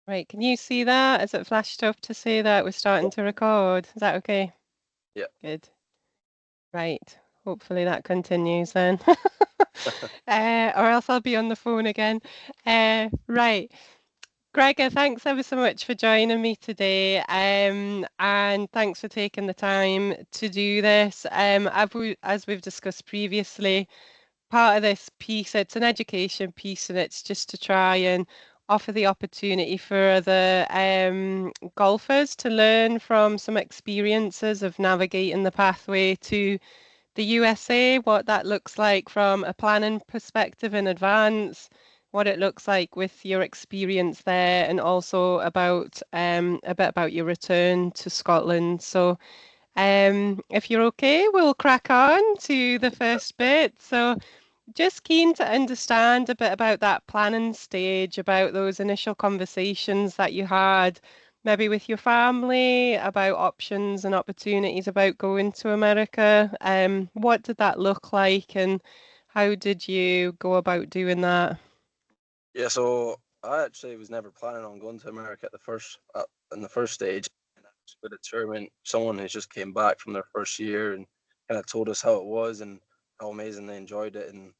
Right, can you see that? Has it flashed up to say that we're starting Yep. to record? Is that okay? Yeah. Good. Right. Hopefully that continues then. Or else I'll be on the phone again. Right. Gregor, thanks ever so much for joining me today. And thanks for taking the time to do this. As we've discussed previously, part of this piece, it's an education piece, and it's just to try and offer the opportunity for other golfers to learn from some experiences of navigating the pathway to the USA, what that looks like from a planning perspective in advance, what it looks like with your experience there, and also about a bit about your return to Scotland. So if you're okay, we'll crack on to the first bit. So just keen to understand a bit about that planning stage, about those initial conversations that you had, maybe with your family, about options and opportunities about going to America. What did that look like, and how did you go about doing that? Yeah. So I actually was never planning on going to America at in the first stage. And I was with a tournament, someone who just came back from their first year and kind of told us how it was and how amazing they enjoyed it and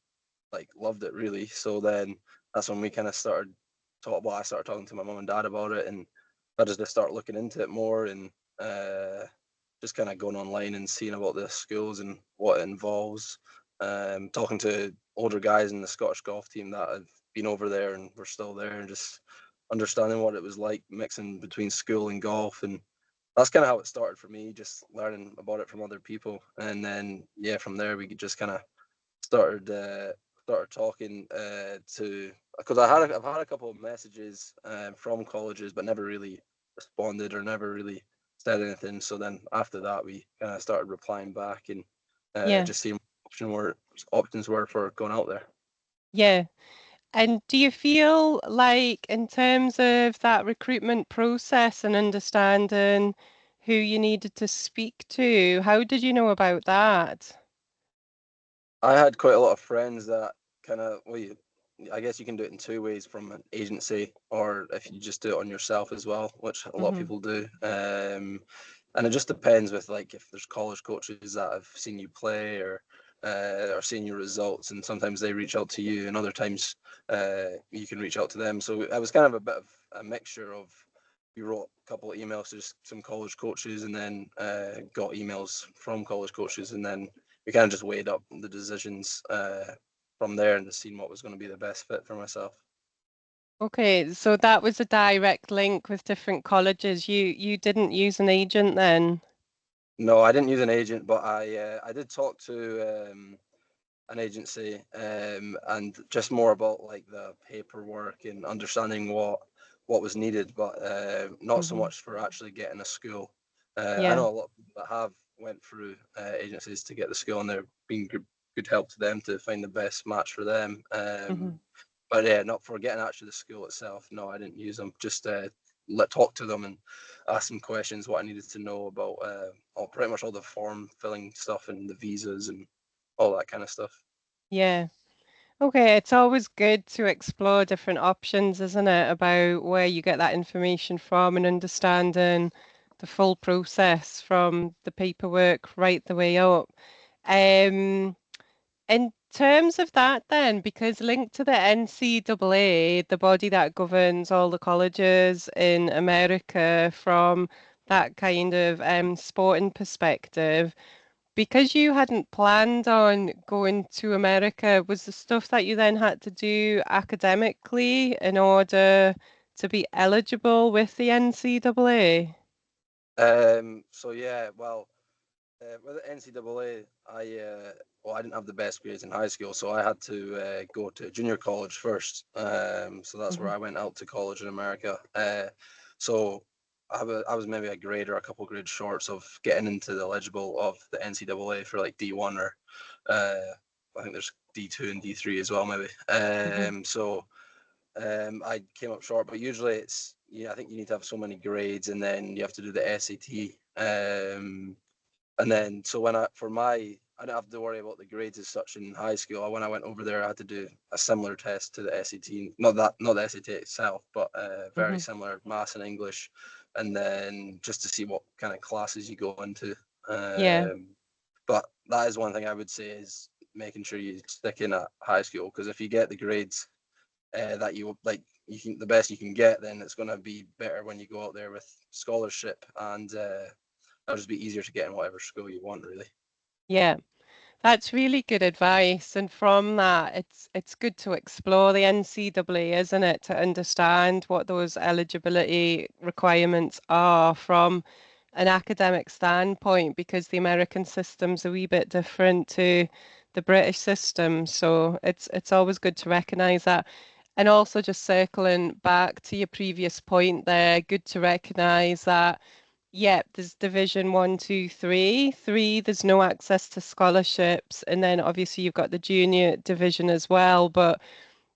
like loved it really. So then that's when we kind of I started talking to my mum and dad about it, and I just start looking into it more and uh, just kind of going online and seeing about the schools and what it involves. Talking to older guys in the Scottish golf team that have been over there and were still there, and just understanding what it was like mixing between school and golf. And that's kind of how it started for me, just learning about it from other people. And then yeah, from there we could just kind of started started talking to, because I've had a couple of messages from colleges but never really responded or never really said anything. So then after that we kind of started replying back and Yeah, just seeing what options were for going out there. yeah. And do you feel like, in terms of that recruitment process and understanding who you needed to speak to, how did you know about that? I had quite a lot of friends that kind of, I guess you can do it in two ways, from an agency or if you just do it on yourself as well, which a lot of Hmm. people do. And it just depends with like if there's college coaches that have seen you play or seen your results, and sometimes they reach out to you, and other times you can reach out to them. So it was kind of a bit of a mixture of, we wrote a couple of emails to just some college coaches, and then got emails from college coaches, and then we kind of just weighed up the decisions from there and just seen what was going to be the best fit for myself. Okay, so that was a direct link with different colleges. You didn't use an agent then? No, I didn't use an agent, but I did talk to an agency and just more about like the paperwork and understanding what was needed, but not so Hmm. much for actually getting a school. I Yeah. know a lot of people that have went through agencies to get the school, and they're being good help to them to find the best match for them. Hmm. But yeah, not for getting actually the school itself. No, I didn't use them. Just talk to them and ask them questions what I needed to know about pretty much all the form filling stuff and the visas and all that kind of stuff. Yeah. Okay, it's always good to explore different options, isn't it, about where you get that information from and understanding the full process from the paperwork right the way up. Um, In terms of that, then, because linked to the NCAA, the body that governs all the colleges in America from that kind of sporting perspective, because you hadn't planned on going to America, was the stuff that you then had to do academically in order to be eligible with the NCAA? So yeah, well, with the NCAA, I didn't have the best grades in high school, so I had to go to junior college first. So that's where Hmm. I went out to college in America. So I was maybe a grade or a couple grades short of getting into the eligible of the NCAA for like D1 or uh, I think there's D2 and D3 as well, maybe. Hmm. I came up short, but usually it's, yeah, I think you need to have so many grades, and then you have to do the SAT. And then so when I I didn't have to worry about the grades as such in high school. When I went over there, I had to do a similar test to the SAT, not the SAT itself, but very Hmm. similar, maths and English, and then just to see what kind of classes you go into. Yeah. But that is one thing I would say is making sure you stick in at high school, because if you get the grades that you like, the best you can get, then it's going to be better when you go out there with scholarship, and it'll just be easier to get in whatever school you want, really. Yeah. That's really good advice. And from that, it's good to explore the NCAA, isn't it, to understand what those eligibility requirements are from an academic standpoint, because the American system's a wee bit different to the British system. So it's always good to recognize that. And also just circling back to your previous point there, good to recognize that yep, there's division one, two, three. Three, there's no access to scholarships. And then obviously you've got the junior division as well, but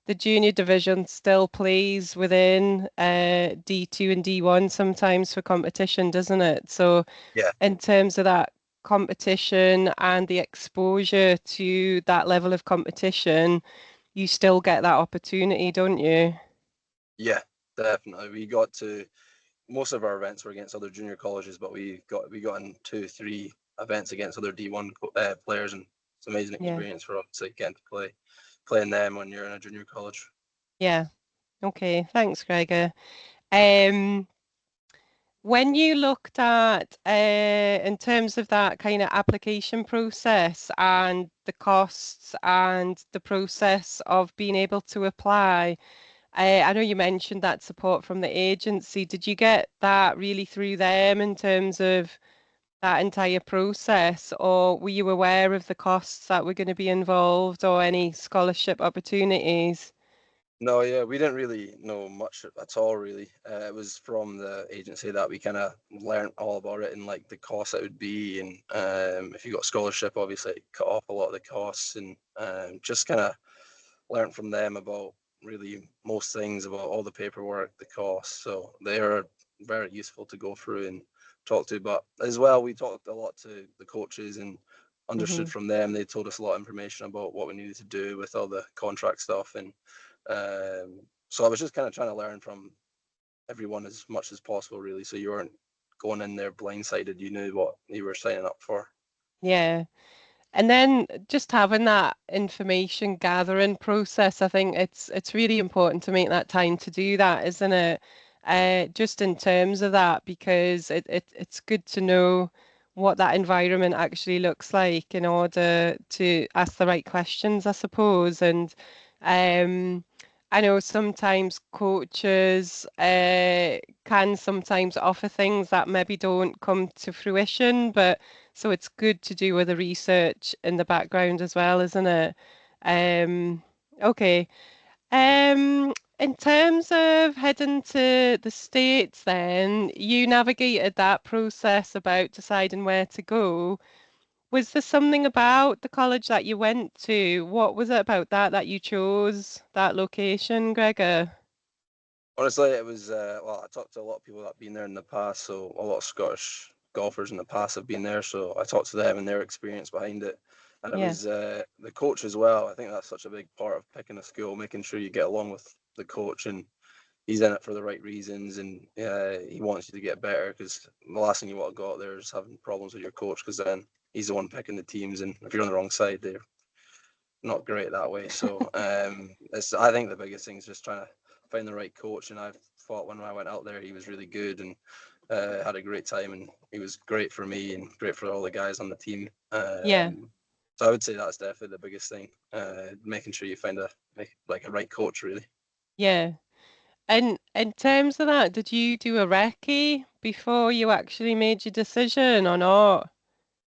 the junior division still plays within D2 and D1 sometimes for competition, doesn't it? So Yeah, in terms of that competition and the exposure to that level of competition, you still get that opportunity, don't you? yeah, definitely. We got to most of our events were against other junior colleges, but we got in 2, 3 events against other D1 players, and it's an amazing Yeah. experience for us to getting to playing them when you're in a junior college. Yeah. Okay. Thanks, Gregor. Um, When you looked at, in terms of that kind of application process and the costs and the process of being able to apply, I know you mentioned that support from the agency. Did you get that really through them in terms of that entire process, or were you aware of the costs that were going to be involved or any scholarship opportunities? No, yeah, we didn't really know much at all, really. It was from the agency that we kind of learned all about it and like the cost it would be, and if you got scholarship, obviously it cut off a lot of the costs, and just kind of learned from them about really most things about all the paperwork, the costs. So they are very useful to go through and talk to. But as well, we talked a lot to the coaches and Hmm. understood from them. They told us a lot of information about what we needed to do with all the contract stuff, and so I was just kind of trying to learn from everyone as much as possible, really. So you weren't going in there blindsided. You knew what you were signing up for. Yeah. And then just having that information gathering process, I think it's really important to make that time to do that, isn't it? Just in terms of that, because it's good to know what that environment actually looks like in order to ask the right questions, I suppose. And um, I know sometimes coaches can sometimes offer things that maybe don't come to fruition, but so it's good to do with the research in the background as well, isn't it? Okay. In terms of heading to the States, then you navigated that process about deciding where to go. Was there something about the college that you went to? What was it about that you chose that location, Gregor? Honestly, it was well. I talked to a lot of people that have been there in the past, so a lot of Scottish golfers in the past have been there. So I talked to them and their experience behind it, and it Yeah, was the coach as well. I think that's such a big part of picking a school, making sure you get along with the coach, and he's in it for the right reasons, and he wants you to get better, because the last thing you want to go out there is having problems with your coach, because then he's the one picking the teams, and if you're on the wrong side, they're not great that way. So it's, I think the biggest thing is just trying to find the right coach. And I thought when I went out there, he was really good, and had a great time, and he was great for me and great for all the guys on the team. yeah, So I would say that's definitely the biggest thing, making sure you find a right coach, really. yeah. And in terms of that, did you do a recce before you actually made your decision or not?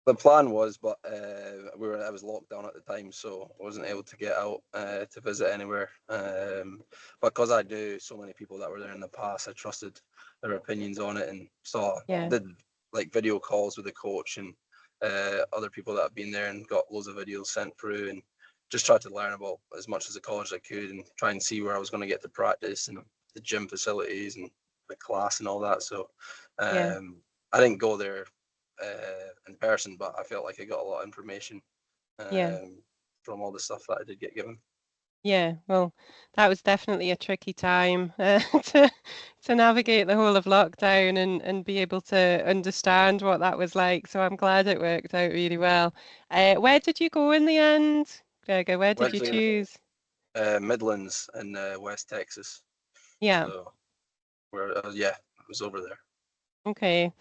The plan was, but I was locked down at the time, so I wasn't able to get out to visit anywhere. But because I knew so many people that were there in the past, I trusted their opinions on it, and saw Yeah, did like video calls with the coach and other people that have been there, and got loads of videos sent through, and just tried to learn about as much as the college I could, and try and see where I was going to get to practice, and the gym facilities and the class and all that. So yeah, I didn't go there in person, but I felt like I got a lot of information Yeah. from all the stuff that I did get given. Yeah, well, that was definitely a tricky time to navigate the whole of lockdown and be able to understand what that was like. So I'm glad it worked out really well. Where did you go in the end, Gregor? Where did Went you to choose? Midlands in West Texas. Yeah, So where yeah, I was over there. okay.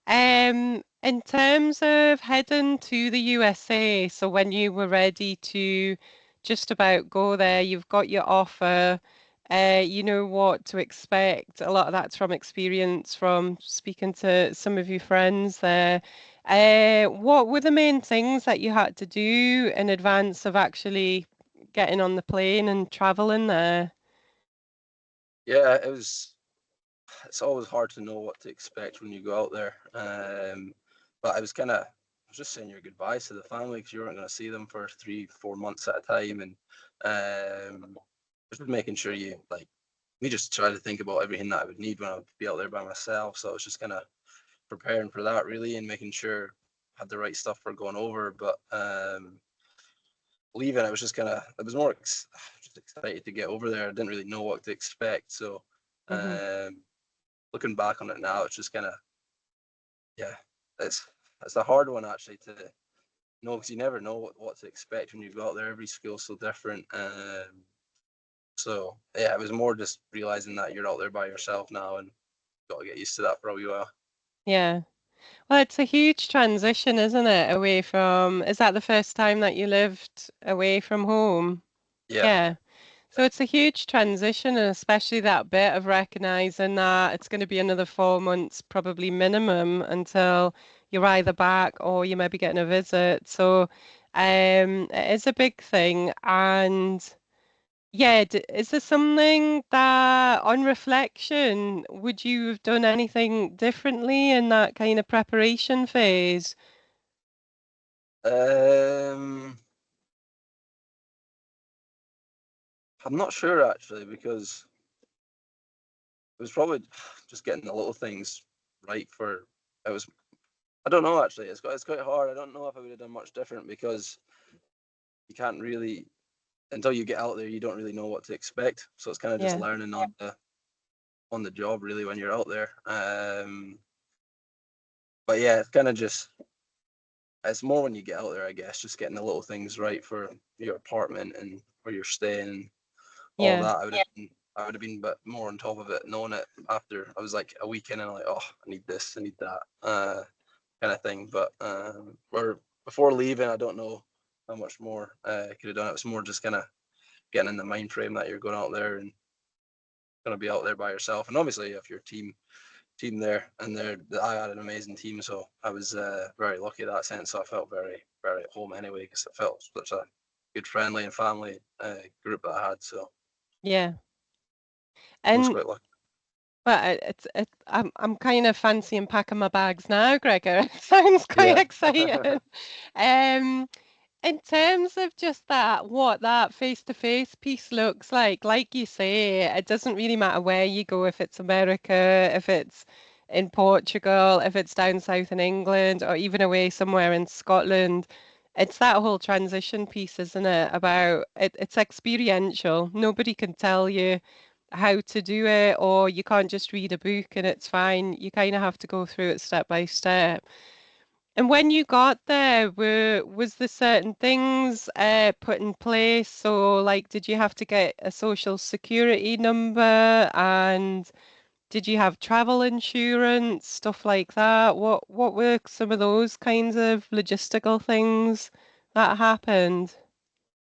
In terms of heading to the USA, so when you were ready to just about go there, you've got your offer, you know what to expect. A lot of that's from experience from speaking to some of your friends there. What were the main things that you had to do in advance of actually getting on the plane and traveling there? Yeah, it's always hard to know what to expect when you go out there. But I was just saying your goodbyes to the family because you weren't going to see them for 3, 4 months at a time, and just making sure you like me just try to think about everything that I would need when I would be out there by myself. So I was just kind of preparing for that really and making sure I had the right stuff for going over. But leaving, I was just kind of I was more just excited to get over there. I didn't really know what to expect, so. Hmm. Um, Looking back on it now, it's just kind of yeah, it's a hard one actually to know because you never know what to expect when you go out there. Every school's so different. So yeah, it was more just realizing that you're out there by yourself now and got to get used to that for a wee while. Yeah. Well, it's a huge transition, isn't it? Away from, is that the first time that you lived away from home? Yeah, Yeah. So it's a huge transition, and especially that bit of recognizing that it's going to be another 4 months, probably minimum, until you're either back or you may be getting a visit. So it is a big thing. And yeah, is there something that, on reflection, would you have done anything differently in that kind of preparation phase? um, I'm not sure actually because it was probably just getting the little things right for. It was I don't know actually. It's quite hard. I don't know if I would have done much different because you can't really until you get out there, you don't really know what to expect. So it's kind of just Yeah, learning on the job really when you're out there. But yeah, it's kind of just it's more when you get out there, I guess, just getting the little things right for your apartment and where you're staying and all yeah, that. I would have been but more on top of it, knowing it after I was like a weekend and I'm like, oh, I need this, I need that, kind of thing. But or before leaving, I don't know how much more I could have done. It was more just kind of getting in the mind frame that you're going out there and going to be out there by yourself. And obviously, if your team there, and I had an amazing team, so I was very lucky in that sense. So I felt very very at home anyway because it felt such a good friendly and family group that I had. So yeah. I was And quite lucky. well, I'm kind of fancying packing my bags now, Gregor. It sounds quite Yeah. exciting. Um, in terms of just that, what that face-to-face piece looks like you say, it doesn't really matter where you go, if it's America, if it's in Portugal, if it's down south in England, or even away somewhere in Scotland. It's that whole transition piece, isn't it? About it's experiential. Nobody can tell you how to do it, or you can't just read a book and it's fine. You kind of have to go through it step by step. And when you got there, was there certain things put in place? So, like, did you have to get a social security number, and did you have travel insurance, stuff like that? What were some of those kinds of logistical things that happened?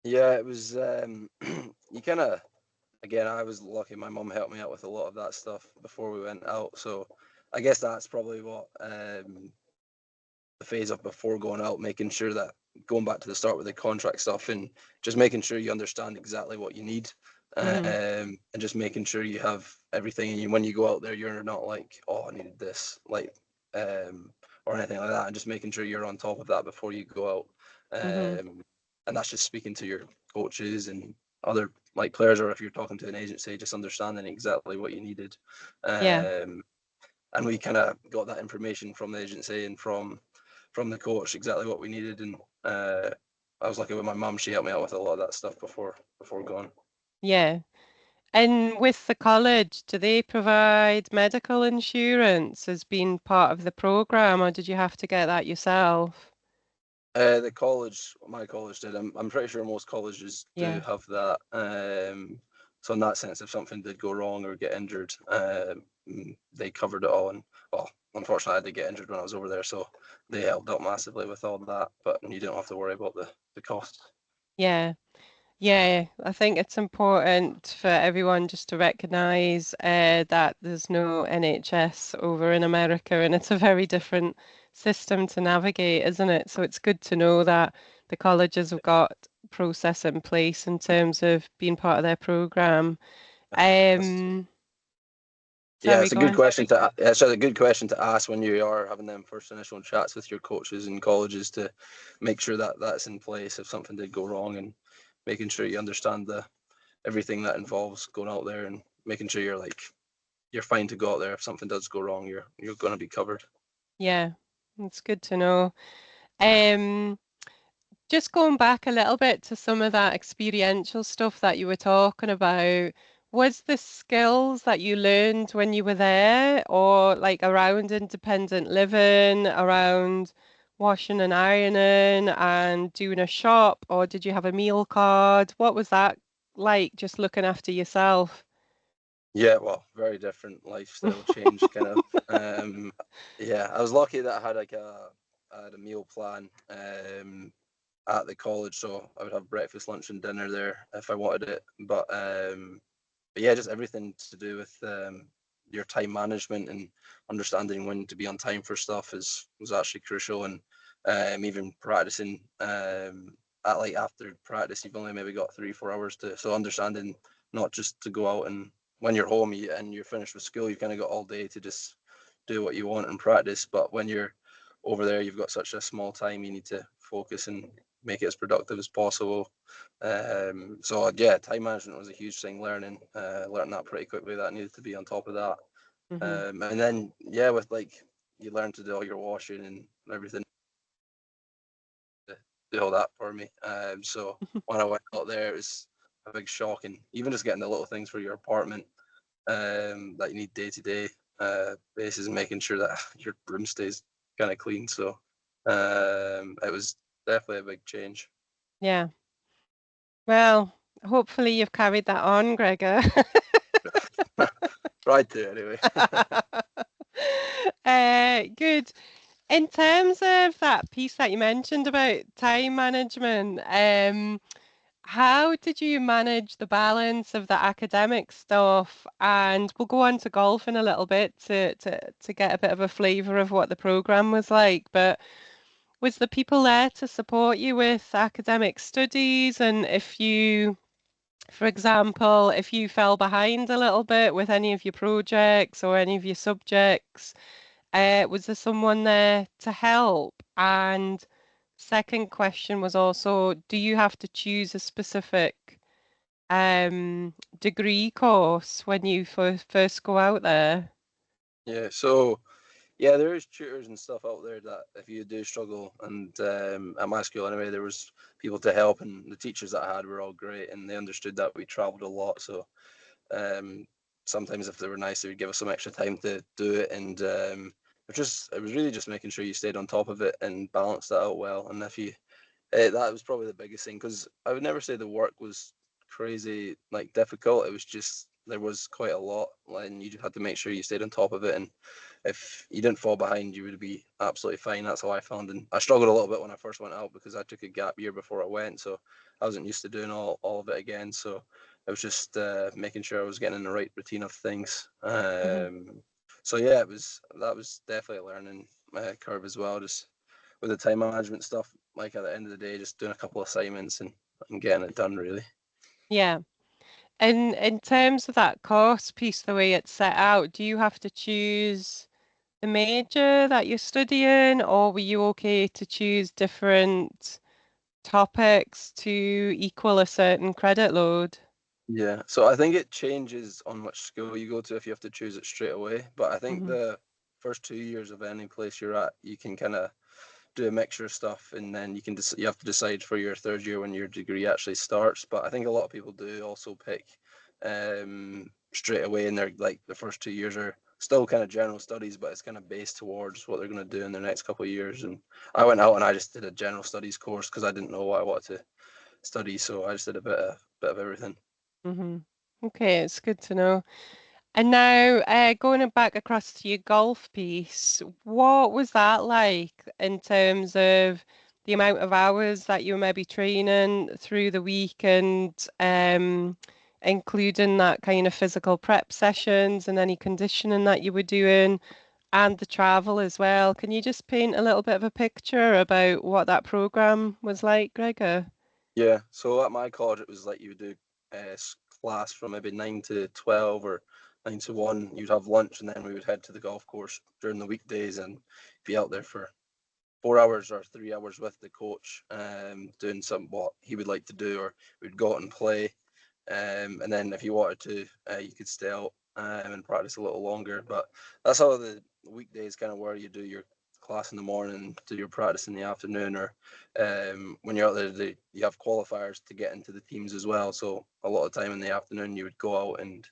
Yeah, it was. You kind of again. I was lucky. My mum helped me out with a lot of that stuff before we went out. So I guess that's probably what the phase of before going out, making sure that going back to the start with the contract stuff and just making sure you understand exactly what you need, Hmm. and just making sure you have everything. And when you go out there, you're not like, oh, I needed this, like, or anything like that. And just making sure you're on top of that before you go out. Hmm. And that's just speaking to your coaches and other like players, or if you're talking to an agency, just understanding exactly what you needed. Yeah. And we kind of got that information from the agency and from the coach exactly what we needed, and I was lucky with my mum. She helped me out with a lot of that stuff before going. Yeah. And with the college, do they provide medical insurance as being part of the program, or did you have to get that yourself? The college, my college did. I'm pretty sure most colleges do Yeah. have that. So in that sense, if something did go wrong or get injured, they covered it all. And well, unfortunately, I did get injured when I was over there, so they helped out massively with all that. But you don't have to worry about the costs. Yeah. Yeah, I think it's important for everyone just to recognise that there's no NHS over in America, and it's a very different system to navigate, isn't it? So it's good to know that the colleges have got process in place in terms of being part of their program. That's, yeah, Sorry, it's a go good on. question to. It's a good question to ask when you are having them first initial chats with your coaches and colleges to make sure that that's in place if something did go wrong, and making sure you understand everything that involves going out there and making sure you're fine to go out there if something does go wrong. You're going to be covered. Yeah, it's good to know. Um, Just going back a little bit to some of that experiential stuff that you were talking about, was the skills that you learned when you were there, or like around independent living, around washing and ironing and doing a shop, or did you have a meal card? What was that like, just looking after yourself? Yeah, well, very different lifestyle change, kind of. Yeah, I was lucky that I had I had a meal plan at the college, so I would have breakfast, lunch, and dinner there if I wanted it. But yeah, just everything to do with your time management and understanding when to be on time for stuff was actually crucial. And even practicing at like after practice, you've only maybe got 3 4 hours to so understanding not just to go out and when you're home and you're finished with school, you've kind of got all day to just do what you want and practice. But when you're over there, you've got such a small time, you need to focus and make it as productive as possible. So yeah, time management was a huge thing. Learning that pretty quickly. That I needed to be on top of that. Hmm. And then yeah, with you learn to do all your washing and everything, to do all that for me. So when I went out there, it was a big shock, and even just getting the little things for your apartment that you need day to day basis, and making sure that your room stays kind of clean. So it was definitely a big change. Yeah. Well, hopefully you've carried that on, Gregor. Right there, anyway. Good. In terms of that piece that you mentioned about time management, how did you manage the balance of the academic stuff? And we'll go on to golf in a little bit to get a bit of a flavour of what the program was like. But was the people there to support you with academic studies? And if you, for example, if you fell behind a little bit with any of your projects or any of your subjects, was there someone there to help? And second question was also, do you have to choose a specific degree course when you first go out there? Yeah, so yeah, there is tutors and stuff out there that if you do struggle, and at my school anyway, there was people to help, and the teachers that I had were all great, and they understood that we travelled a lot. So um, sometimes if they were nice, they would give us some extra time to do it, and it was really just making sure you stayed on top of it and balanced that out well. And if you that was probably the biggest thing, because I would never say the work was crazy difficult. It was just there was quite a lot, and you just had to make sure you stayed on top of it. And if you didn't fall behind, you would be absolutely fine. That's how I found. And I struggled a little bit when I first went out because I took a gap year before I went, so I wasn't used to doing all of it again. So it was just making sure I was getting in the right routine of things. Hmm. So yeah, that was definitely a learning curve as well. Just with the time management stuff, like at the end of the day, just doing a couple of assignments and getting it done really. Yeah. And in terms of that course piece, the way it's set out, do you have to choose the major that you're studying, or were you okay to choose different topics to equal a certain credit load? Yeah, so I think it changes on which school you go to if you have to choose it straight away. But I think Hmm. the first 2 years of any place you're at, you can kind of do a mixture of stuff, and then you have to decide for your third year when your degree actually starts. But I think a lot of people do also pick straight away, and they're like the first 2 years are still kind of general studies, but it's kind of based towards what they're going to do in their next couple of years. And I went out and I just did a general studies course because I didn't know what I wanted to study, so I just did a bit of everything. Okay, it's good to know. And now, going back across to your golf piece, what was that like in terms of the amount of hours that you were maybe training through the week and including that kind of physical prep sessions and any conditioning that you were doing and the travel as well? Can you just paint a little bit of a picture about what that program was like, Gregor? Yeah, so at my college, it was like you would do class from maybe 9 to 12 or 9 to 1. You'd have lunch, and then we would head to the golf course during the weekdays and be out there for 4 hours or 3 hours with the coach, doing what he would like to do, or we'd go out and play. And then if you wanted to, you could stay out and practice a little longer. But that's how the weekdays kind of were. You do your class in the morning, do your practice in the afternoon, or when you're out there, you have qualifiers to get into the teams as well. So a lot of time in the afternoon, you would go out and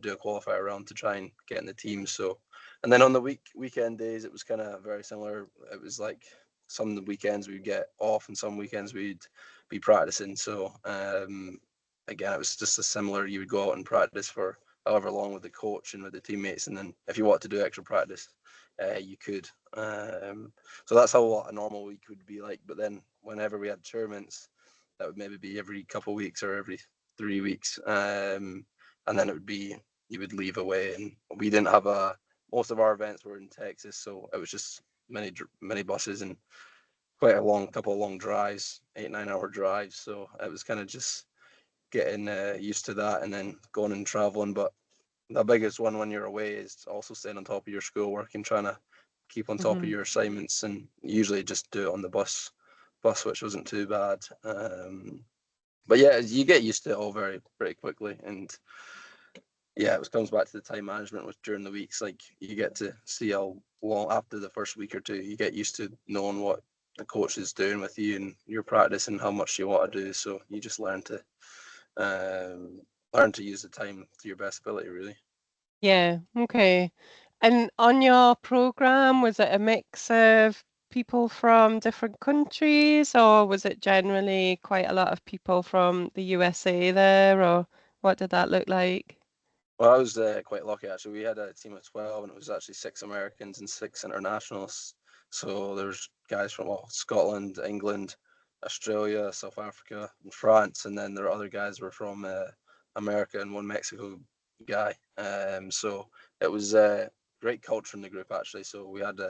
do a qualifier round to try and get in the team. So, and then on the weekend days, it was kind of very similar. It was like some of the weekends we'd get off, and some weekends we'd be practicing. So again, it was just a similar. You would go out and practice for however long with the coach and with the teammates, and then if you wanted to do extra practice, you could. So that's how a normal week would be like. But then whenever we had tournaments, that would maybe be every couple of weeks or every 3 weeks, and then it would be you would leave away, and we didn't have most of our events were in Texas, so it was just many buses and quite a couple of long drives, 8-9 hour drives. So it was kind of just getting used to that and then going and traveling. But the biggest one when you're away is also staying on top of your schoolwork and trying to keep on top of your assignments, and usually just do it on the bus, which wasn't too bad. But yeah, you get used to it all pretty quickly. And yeah, it comes back to the time management with during the weeks. Like you get to see how long after the first week or two, you get used to knowing what the coach is doing with you and your practice and how much you want to do. So you just learn to use the time to your best ability, really. Yeah, okay. And on your program, was it a mix of people from different countries, or was it generally quite a lot of people from the USA there, or what did that look like? Well, I was quite lucky actually. We had a team of 12, and it was actually 6 Americans and 6 internationals. So there's guys from Scotland, England, Australia, South Africa, and France, and then there are other guys were from America and one Mexico guy. So it was a great culture in the group actually. So we had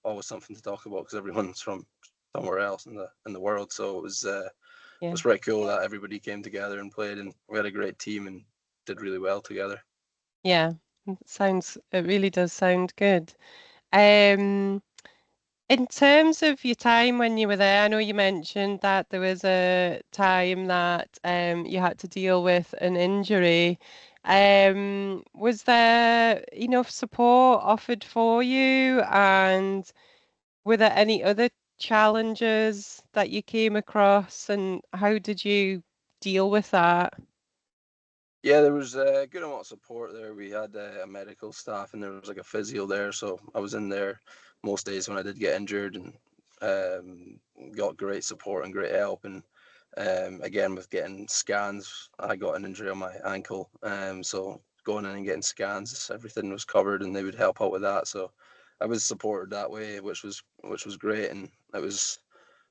always something to talk about because everyone's from somewhere else in the world. So it was Yeah. pretty cool that everybody came together and played, and we had a great team and did really well together. Yeah, it really does sound good. Um, in terms of your time when you were there, I know you mentioned that there was a time that you had to deal with an injury. Was there enough support offered for you? And were there any other challenges that you came across? And how did you deal with that? Yeah, there was a good amount of support there. We had a medical staff, and there was like a physio there, so I was in there most days when I did get injured, and got great support and great help. And again, with getting scans, I got an injury on my ankle, so going in and getting scans, everything was covered, and they would help out with that. So I was supported that way, which was great. And it was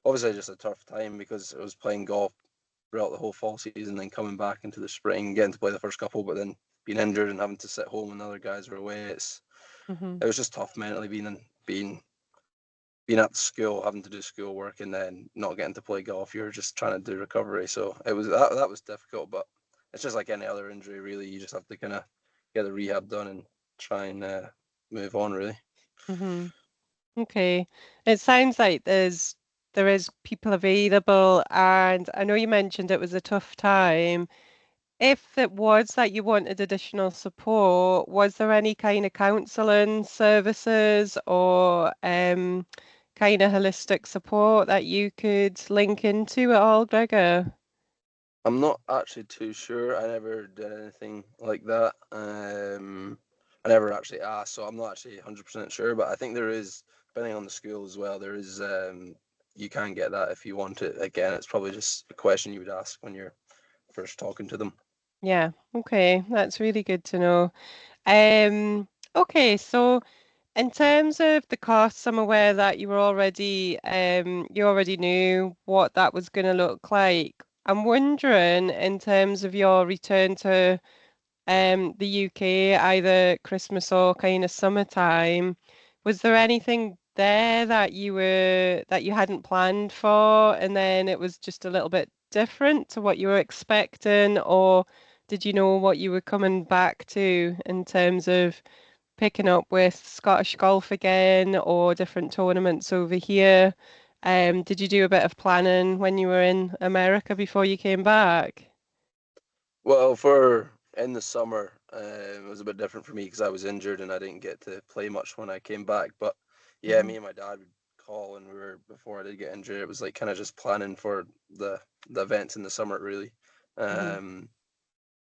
obviously just a tough time because I was playing golf throughout the whole fall season, then coming back into the spring, getting to play the first couple, but then being injured and having to sit home when the other guys were away. It was just tough mentally being at the school, having to do schoolwork, and then not getting to play golf. You're just trying to do recovery, so it was that was difficult. But it's just like any other injury, really. You just have to kind of get the rehab done and try and move on, really. hmm Okay. It sounds like there is people available, and I know you mentioned it was a tough time. If it was that you wanted additional support, was there any kind of counseling services or kind of holistic support that you could link into at all, Gregor? I'm not actually too sure. I never did anything like that. I never actually asked, so I'm not actually 100% sure. But I think there is, depending on the school as well, there is you can get that if you want it. Again, it's probably just a question you would ask when you're first talking to them. Yeah, okay, that's really good to know. Okay, so in terms of the costs, I'm aware that you already knew what that was going to look like. I'm wondering, in terms of your return to the UK, either Christmas or kind of summertime, was there anything there that you hadn't planned for, and then it was just a little bit different to what you were expecting, or did you know what you were coming back to in terms of picking up with Scottish golf again or different tournaments over here? Did you do a bit of planning when you were in America before you came back? Well, for in the summer, it was a bit different for me because I was injured and I didn't get to play much when I came back. But yeah, Hmm. me and my dad would call, and we were before I did get injured. It was like kind of just planning for the events in the summer, really. Hmm. Um,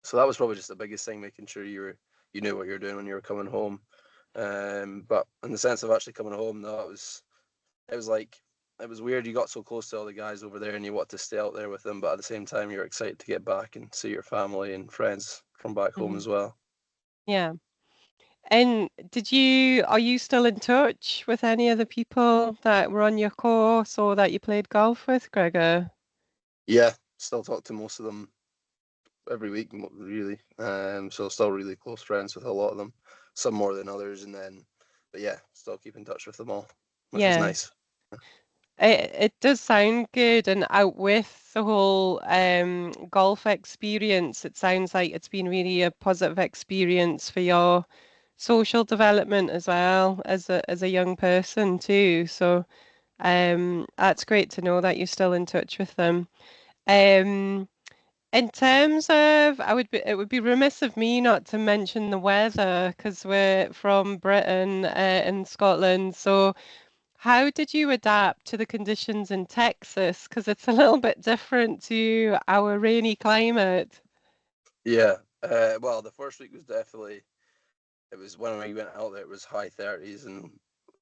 so that was probably just the biggest thing, making sure you knew what you were doing when you were coming home. But in the sense of actually coming home, no, it was like it was weird. You got so close to all the guys over there, and you want to stay out there with them, but at the same time, you're excited to get back and see your family and friends from back home Hmm. as well. Yeah. And are you still in touch with any of the people that were on your course or that you played golf with, Gregor? Yeah, still talk to most of them every week, really. So still really close friends with a lot of them, some more than others, but yeah, still keep in touch with them all, which is Yeah. nice. It does sound good, and out with the whole golf experience, it sounds like it's been really a positive experience for your social development as well as a young person too. So that's great to know that you're still in touch with them. Um, In terms of, it would be remiss of me not to mention the weather because we're from Britain, and Scotland. So how did you adapt to the conditions in Texas? Because it's a little bit different to our rainy climate. Yeah. Well, the first week was definitely. It was when we went out there. It was high 30s and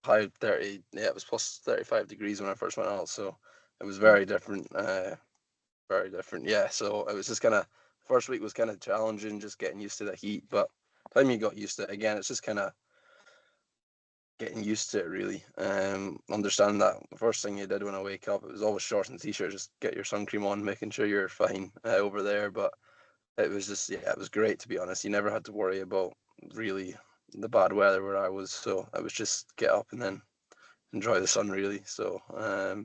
high 30. Yeah, it was plus 35 degrees when I first went out. So it was Mm. very different. Very different. Yeah. So it was just kind of first week was kind of challenging, just getting used to the heat. But time you got used to it again, it's just kind of getting used to it really. Understand that the first thing you did when I wake up, it was always shorts and t-shirt, just get your sun cream on, making sure you're fine over there. But it was just, yeah, it was great to be honest. You never had to worry about really the bad weather where I was, so I was just get up and then enjoy the sun really. So,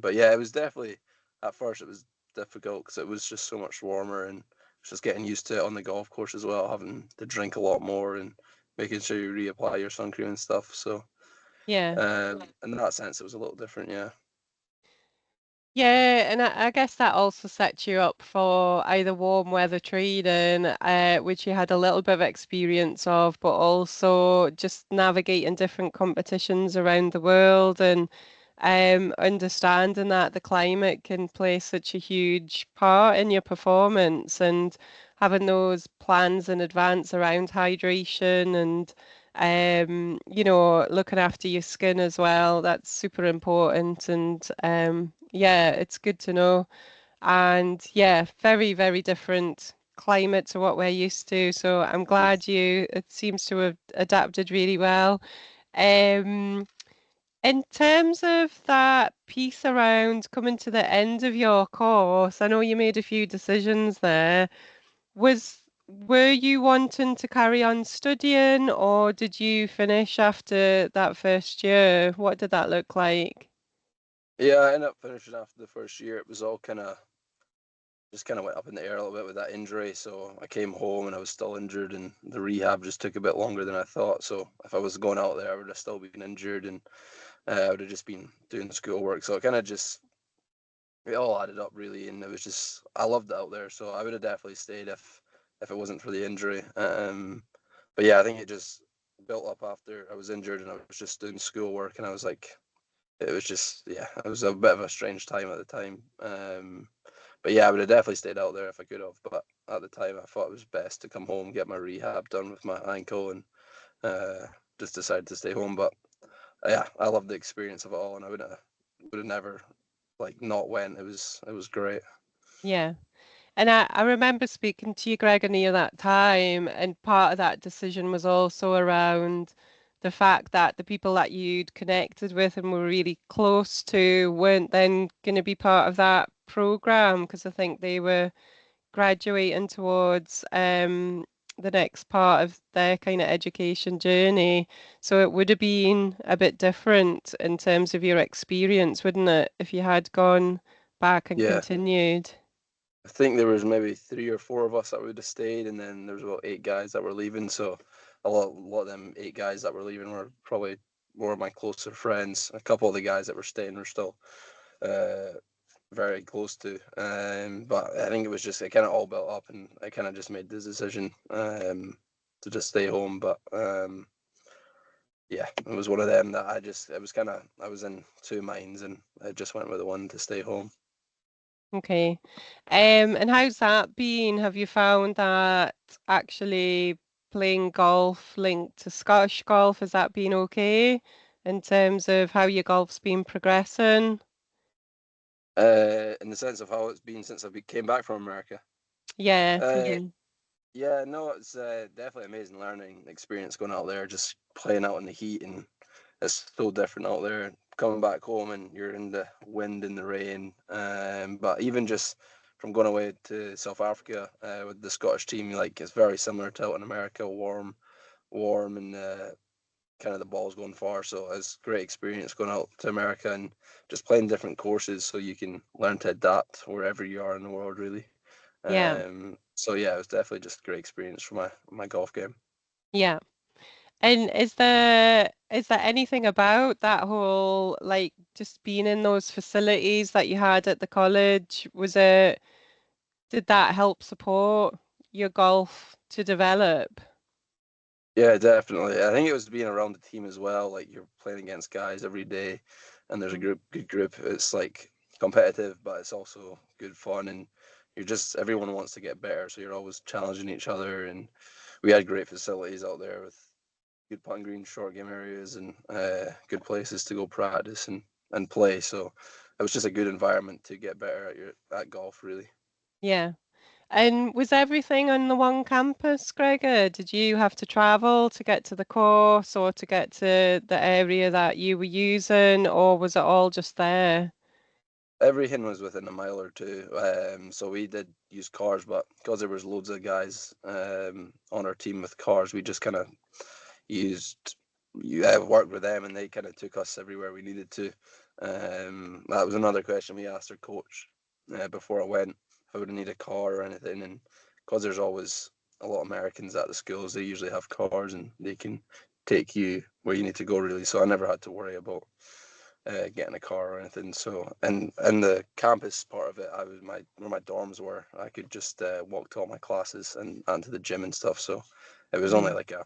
but yeah, it was definitely at first it was difficult because it was just so much warmer and just getting used to it on the golf course as well, having to drink a lot more and making sure you reapply your sun cream and stuff. So, Yeah. in that sense, it was a little different. Yeah. Yeah, and I guess that also sets you up for either warm weather training, which you had a little bit of experience of, but also just navigating different competitions around the world and understanding that the climate can play such a huge part in your performance and having those plans in advance around hydration and looking after your skin as well. That's super important. And yeah, it's good to know. And yeah, very, very different climate to what we're used to. So I'm glad it seems to have adapted really well. Um, in terms of that piece around coming to the end of your course, I know you made a few decisions there. Were you wanting to carry on studying, or did you finish after that first year? What did that look like? Yeah, I ended up finishing after the first year. It was all kind of went up in the air a little bit with that injury. So I came home and I was still injured, and the rehab just took a bit longer than I thought. So if I was going out there, I would have still been injured, and I would have just been doing schoolwork. So it kind of just it all added up really, and it was just I loved it out there. So I would have definitely stayed if it wasn't for the injury. But yeah, I think it just built up after I was injured, and I was just doing schoolwork, and I was like, it was just, yeah, it was a bit of a strange time at the time. But yeah, I would have definitely stayed out there if I could have. But at the time, I thought it was best to come home, get my rehab done with my ankle, and just decided to stay home. But yeah, I loved the experience of it all, and I would have never like not went. It was great. Yeah. And I remember speaking to you, Gregory, at that time, and part of that decision was also around the fact that the people that you'd connected with and were really close to weren't then going to be part of that program because I think they were graduating towards the next part of their kind of education journey. So it would have been a bit different in terms of your experience, wouldn't it, if you had gone back and Yeah, continued? I think there was maybe 3 or 4 of us that would have stayed, and then there was about 8 guys that were leaving. So a lot of them 8 guys that were leaving were probably more of my closer friends. A couple of the guys that were staying were still uh, very close to. But I think it kind of all built up, and I kind of just made the decision to just stay home. But yeah, it was one of them that I was in two minds, and I just went with the one to stay home. Okay. And how's that been? Have you found that actually playing golf linked to Scottish golf, has that been okay in terms of how your golf's been progressing? In the sense of how it's been since came back from America. Yeah. Uh, yeah, no, it's definitely amazing learning experience going out there, just playing out in the heat, and it's so different out there. Coming back home and you're in the wind and the rain. But even just from going away to South Africa with the Scottish team, like it's very similar to out in America, warm, and kind of the ball's going far. So it's a great experience going out to America and just playing different courses so you can learn to adapt wherever you are in the world, really. Yeah. So yeah, it was definitely just a great experience for my golf game. Yeah. And is there anything about that whole like just being in those facilities that you had at the college? Did that help support your golf to develop? Yeah, definitely. I think it was being around the team as well. Like you're playing against guys every day, and there's a good group. It's like competitive, but it's also good fun, and everyone wants to get better, so you're always challenging each other. And we had great facilities out there with good putting green, short game areas, and good places to go practice and play. So it was just a good environment to get better at golf, really. Yeah. And was everything on the one campus, Gregor? Did you have to travel to get to the course or to get to the area that you were using, or was it all just there? Everything was within a mile or two. So we did use cars, but because there was loads of guys on our team with cars, we just kind of used you worked with them, and they kind of took us everywhere we needed to. That was another question we asked our coach before I went, if I would need a car or anything, and because there's always a lot of Americans at the schools, they usually have cars and they can take you where you need to go, really. So I never had to worry about getting a car or anything. So and the campus part of it, I was where my dorms were. I could just walk to all my classes and to the gym and stuff. So it was only Mhm. like a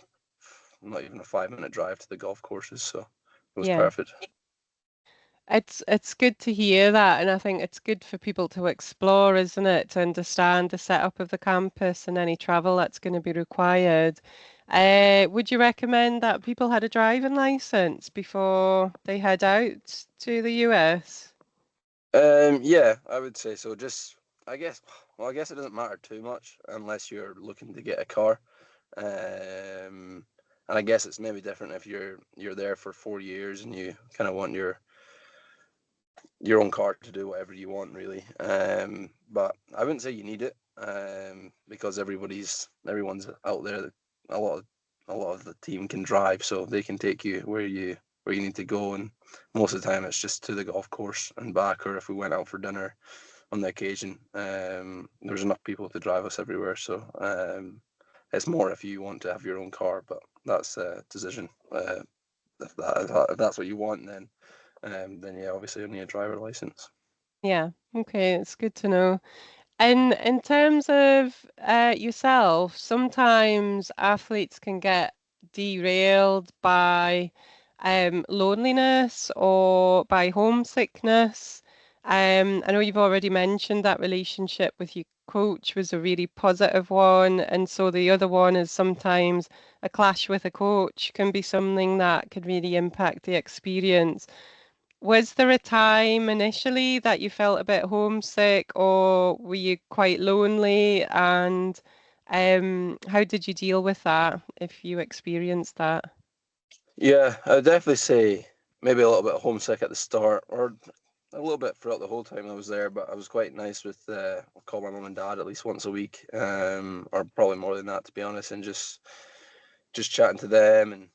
not even a 5 minute drive to the golf courses. So it was Yeah. perfect. It's good to hear that, and I think it's good for people to explore, isn't it? To understand the setup of the campus and any travel that's going to be required. Would you recommend that people had a driving license before they head out to the US? Yeah, I would say so. I guess, I guess it doesn't matter too much unless you're looking to get a car. And I guess it's maybe different if you're there for 4 years and you kind of want your own car to do whatever you want, really. But I wouldn't say you need it, because everyone's out there. A lot of a lot of the team can drive, so they can take you where you need to go. And most of the time, it's just to the golf course and back, or if we went out for dinner on the occasion, there's enough people to drive us everywhere. So it's more if you want to have your own car, but that's a decision. If that's what you want, then yeah, obviously you need a driver license. Yeah, okay, it's good to know. And in terms of yourself, sometimes athletes can get derailed by loneliness or by homesickness? I know you've already mentioned that relationship with your coach was a really positive one, and so the other one is sometimes a clash with a coach can be something that could really impact the experience. Was there a time initially that you felt a bit homesick, or were you quite lonely? And how did you deal with that if you experienced that? Yeah, I would definitely say maybe a little bit homesick at the start, or a little bit throughout the whole time I was there. But I was quite nice with I'll call my mum and dad at least once a week, or probably more than that to be honest, and just chatting to them and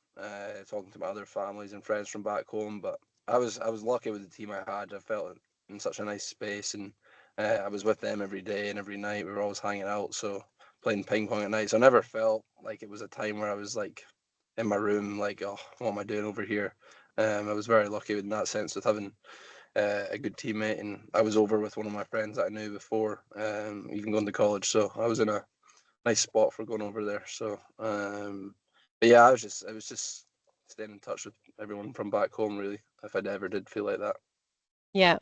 talking to my other families and friends from back home. But I was lucky with the team I had. I felt in such a nice space, and I was with them every day and every night. We were always hanging out, so playing ping pong at night. So I never felt like it was a time where I was like in my room, like, oh, what am I doing over here? I was very lucky in that sense with having a good teammate, and I was over with one of my friends that I knew before, even going to college. So I was in a nice spot for going over there. So, but yeah, I was just staying in touch with everyone from back home, really, if I ever did feel like that. Yeah.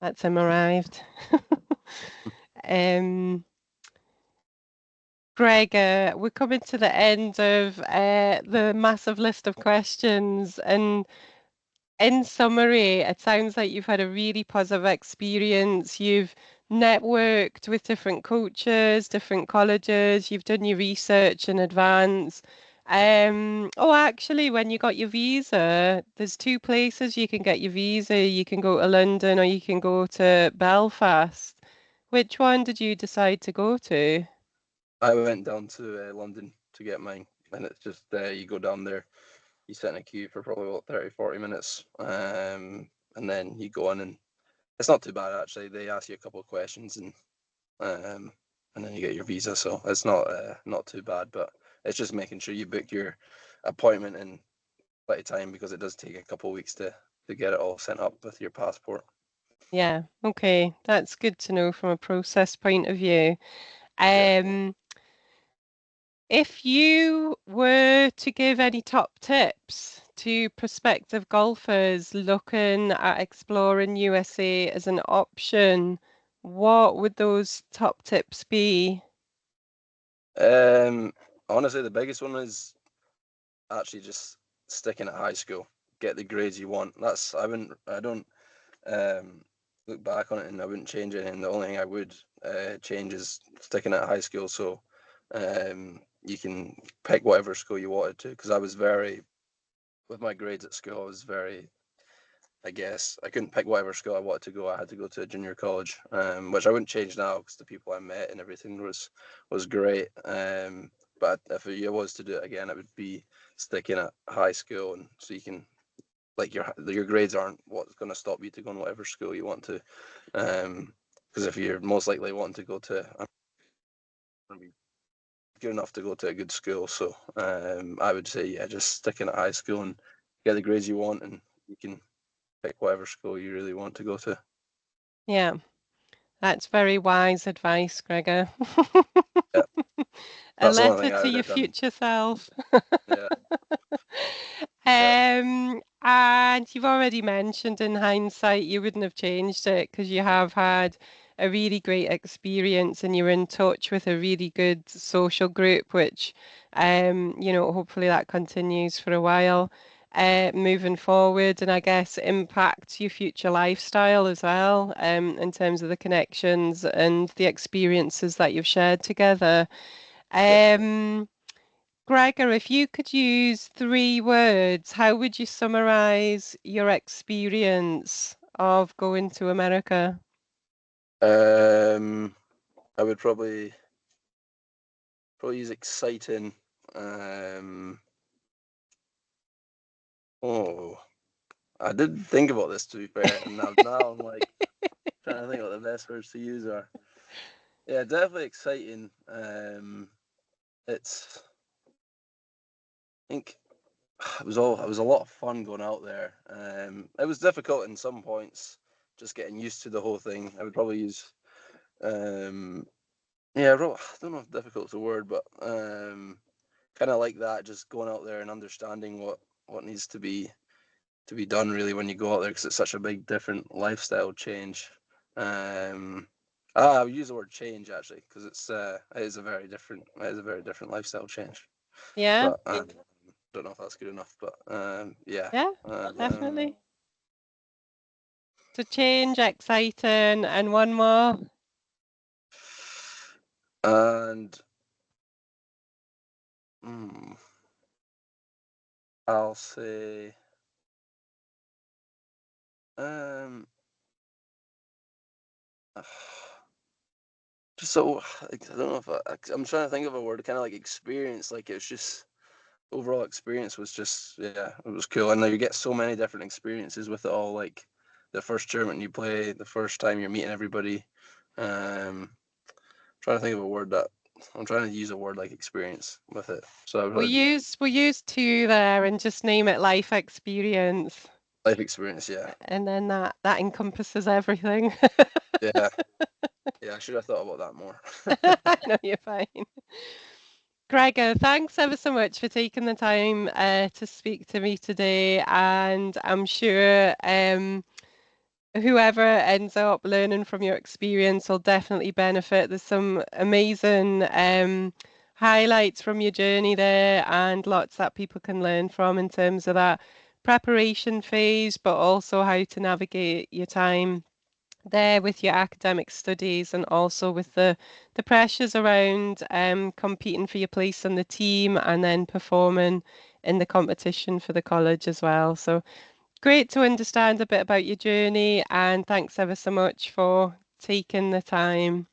That's him arrived. Um, Greg, we're coming to the end of the massive list of questions. And in summary, it sounds like you've had a really positive experience. You've networked with different coaches, different colleges, you've done your research in advance. Oh, actually, when you got your visa, there's two places you can get your visa. You can go to London or you can go to Belfast. Which one did you decide to go to? I went down to London to get mine, and it's just you go down there, you sit in a queue for probably about 30, 40 minutes, and then you go in, and it's not too bad actually. They ask you a couple of questions, um, and then you get your visa. So it's not too bad, but it's just making sure you book your appointment in plenty of time because it does take a couple of weeks to get it all sent up with your passport. Yeah, okay, that's good to know from a process point of view. Yeah. Um, if you were to give any top tips to prospective golfers looking at exploring USA as an option, what would those top tips be? Um, Honestly, the biggest one is actually just sticking at high school. Get the grades you want. I don't um look back on it and I wouldn't change anything. The only thing I would change is sticking at high school so you can pick whatever school you wanted to. Because I was very with my grades at school, I was very I guess I couldn't pick whatever school I wanted to go. I had to go to a junior college, which I wouldn't change now because the people I met and everything was great. But if it was to do it again, it would be sticking at high school, and so you can like your grades aren't what's going to stop you to go in whatever school you want to. Because if you're most likely wanting to go to, I'm going to be good enough to go to a good school. So I would say yeah, just sticking at high school and get the grades you want, and you can pick whatever school you really want to go to. Yeah, that's very wise advice, Gregor. Yeah, A that's the one letter thing I to would your have done. future self. Yeah, yeah, And you've already mentioned in hindsight you wouldn't have changed it because you have had a really great experience and you're in touch with a really good social group, which, hopefully that continues for a while, moving forward, and I guess impacts your future lifestyle as well, in terms of the connections and the experiences that you've shared together. yeah. Um, Gregor, if you could use three words, how would you summarize your experience of going to America? Um, I would probably use exciting. Um, oh, I did think about this to be fair, and now I'm like trying to think what the best words to use are. Yeah, definitely exciting. It's I think it was a lot of fun going out there. It was difficult in some points, just getting used to the whole thing. I would probably use, yeah, I don't know if difficult's a word, but kind of like that, just going out there and understanding what needs to be done really when you go out there, because it's such a big different lifestyle change. I would use the word change actually, because it is a very different lifestyle change. Yeah, But don't know if that's good enough, but yeah. yeah, definitely. So change, exciting, and one more. And I'll say just so I don't know if I'm trying to think of a word, kind of like experience. Like it's just overall experience was just, yeah, it was cool. And now you get so many different experiences with it all. Like the first tournament you play, the first time you're meeting everybody. Trying to think of a word that I'm trying to use a word like experience with it. So We'll use two there and just name it life experience. life experience, yeah. And then that encompasses everything. Yeah. Yeah, I should have thought about that more. No, you're fine. Gregor, thanks ever so much for taking the time to speak to me today. And I'm sure whoever ends up learning from your experience will definitely benefit. There's some amazing highlights from your journey there, and lots that people can learn from in terms of that preparation phase, but also how to navigate your time there with your academic studies, and also with the pressures around competing for your place on the team and then performing in the competition for the college as well. So great to understand a bit about your journey, and thanks ever so much for taking the time.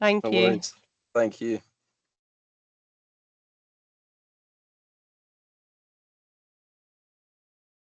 Thank No you. worries. Thank you.